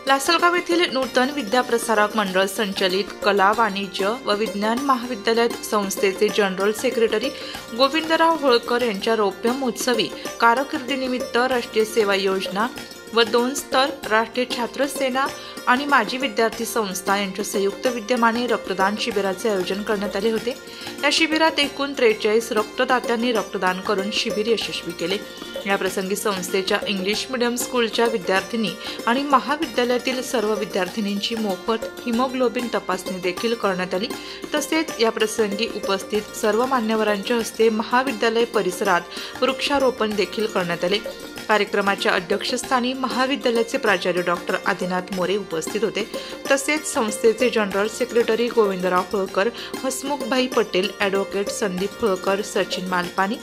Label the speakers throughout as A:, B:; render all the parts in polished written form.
A: लासलगाव येथील नूतन विद्याप्रसारक मंडळ संचलित कला, वाणिज्य व विज्ञान महाविद्यालय संस्थेचे जनरल सेक्रेटरी गोविंदराव होळकर यांच्या रौप्य महोत्सवी कारकिर्दीनिमित्त राष्ट्रीय सेवा योजना व 2 स्तर राष्ट्रीय छात्र सेना आणि माजी विद्यार्थी संस्था यांच्या संयुक्त विद्यमाने रक्तदान शिबिराचे आयोजन करण्यात आले होते। या शिबिरात एकूण 43 रक्तदात्यांनी रक्तदान करून शिबिर यशस्वी केले। या प्रसंगी संस्थेच्या इंग्लिश मीडियम स्कूलच्या विद्यार्थिनी आणि महाविद्यालयातील सर्व विद्यार्थिनींची मोफत हिमोग्लोबिन तपासणी देखील करण्यात आली। तसेच या प्रसंगी उपस्थित सर्व मान्यवरांच्या हस्ते महाविद्यालय परिसरात वृक्षारोपण देखील करण्यात आले। कार्यक्रमाच्या अध्यक्षस्थानी महाविद्यालयाचे प्राचार्य डॉक्टर आदिनाथ मोरे उपस्थित होते। तसेच संस्थेचे general secretary Govindrao Holkar, Hasmukhbhai Patel, advocate Sandeep Holkar, Sachin Malpani,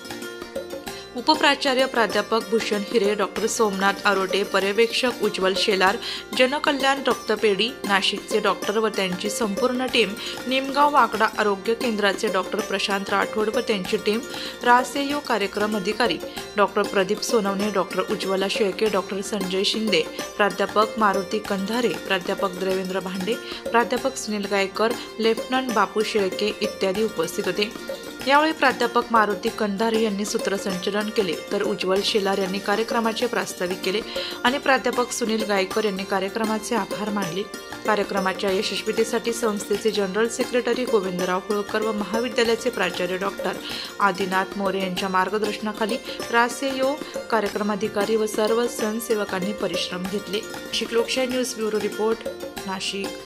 A: उपप्राचार्य प्राध्यापक भूषण हिरे, डॉक्टर सोमनाथ आरोटे, पर्यवेक्षक उज्ज्वल शेलार, जनकल्याण रक्तपेढी नाशिकचे डॉक्टर व त्यांची संपूर्ण टीम, निमगाव वाकडा आरोग्य केंद्राचे डॉक्टर प्रशांत राठोड व त्यांची टीम, रासेयो कार्यक्रम अधिकारी doctor Pradeep Sonawane, doctor Ujjwala Shelke, doctor Sanjay Shinde, प्राध्यापक मारुती कंधारे, प्राध्यापक देवेंद्र भांडे, प्राध्यापक सुनील गायकर, लेफ्टनंट बापू शेळके इत्यादी उपस्थित होते। यावेळी प्राध्यापक मारुती कंधारे यांनी सूत्रसंचलन केले, तर उज्ज्वल शेलार यांनी कार्यक्रमाचे प्रास्ताविक केले आणि प्राध्यापक सुनील गायकर यांनी कार्यक्रमाचे आभार मानले। कार्यक्रमाच्या यशस्वीतेसाठी संस्थेचे जनरल सेक्रेटरी गोविंदराव होळकर व महाविद्यालयाचे प्राचार्य डॉक्टर आदिनाथ मोरे यांच्या मार्गदर्शनाखाली रासेयो कार्यक्रमाधिकारी व सर्व स्वयंसेवकांनी परिश्रम घेतले। नाशिक लोकशाही न्यूज ब्युरो रिपोर्ट, नाशिक।